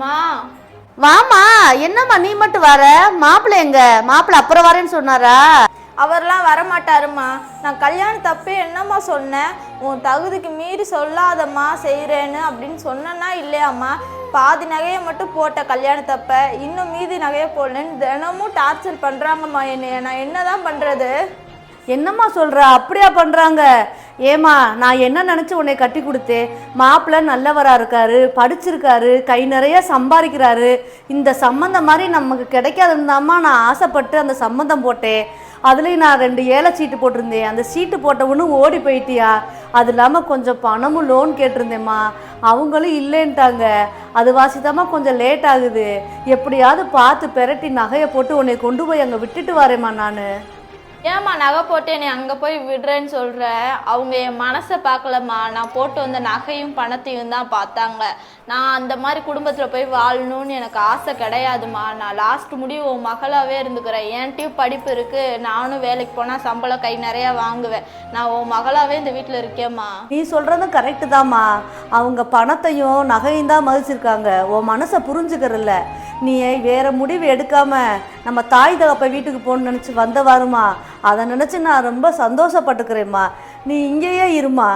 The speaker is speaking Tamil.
மா வாமா. என்னம்மா நீ மட்டும் வர? மாப்பிள்ளை எங்க? மாப்பிள்ளை அப்புறம் வரேன்னு சொன்னாரா? அவர்லாம் வரமாட்டாருமா. நான் கல்யாண தப்பே என்னம்மா சொன்னேன்? உன் தகுதிக்கு மீறி சொல்லாதம்மா செய்கிறேன்னு அப்படின்னு சொன்னேன்னா இல்லையாம்மா? பாதி நகையை மட்டும் போட்ட கல்யாண தப்ப இன்னும் மீதி நகையை போடலன்னு தினமும் டார்ச்சர் பண்ணுறாங்கம்மா என்னைய. நான் என்ன தான் பண்ணுறது? என்னம்மா சொல்ற? அப்படியா பண்றாங்க? ஏமா, நான் என்ன நினச்சி உன்னை கட்டி கொடுத்தேன்? மாப்பிள்ளை நல்லவராக இருக்காரு, படிச்சிருக்காரு, கை நிறைய சம்பாதிக்கிறாரு. இந்த சம்மந்தம் மாதிரி நமக்கு கிடைக்காதுந்தாம்மா நான் ஆசைப்பட்டு அந்த சம்மந்தம் போட்டேன். அதுலேயும் நான் 2 ஏழை சீட்டு போட்டிருந்தேன். அந்த சீட்டு போட்டவனும் ஓடி போயிட்டியா? அது இல்லாமல் கொஞ்சம் பணமும் லோன் கேட்டிருந்தேம்மா, அவங்களும் இல்லைன்ட்டாங்க. அது வாசித்தாம்மா கொஞ்சம் லேட் ஆகுது. எப்படியாவது பார்த்து பெரட்டி நகையை போட்டு உன்னை கொண்டு போய் அங்கே விட்டுட்டு வரேம்மா நான். ஏம்மா நகை போட்டு என்னை அங்கே போய் விடுறேன்னு சொல்கிற? அவங்க என் மனசை பார்க்கலம்மா, நான் போட்டு வந்த நகையும் பணத்தையும் தான் பார்த்தாங்க. நான் அந்த மாதிரி குடும்பத்தில் போய் வாழணும்னு எனக்கு ஆசை கிடையாதுமா. நான் லாஸ்ட் முடிவு உன் மகளாகவே இருந்துக்கிறேன். என்கிட்டயும் படிப்பு இருக்குது, நானும் வேலைக்கு போனால் சம்பளம் கை நிறையா வாங்குவேன். நான் உன் மகளாகவே இந்த வீட்டில் இருக்கேம்மா. நீ சொல்கிறதும் கரெக்டு தாம்மா. அவங்க பணத்தையும் நகையும் தான் மதிச்சிருக்காங்க, உன் மனசை புரிஞ்சுக்கிறல்ல. நீ வேறு முடிவு எடுக்காமல் நம்ம தாய் தகப்ப வீட்டுக்கு போகணுன்னு நினச்சி வந்த வருமா, அதை நினச்சி நான் ரொம்ப சந்தோஷப்பட்டுக்கிறேம்மா. நீ இங்கேயே இருமா.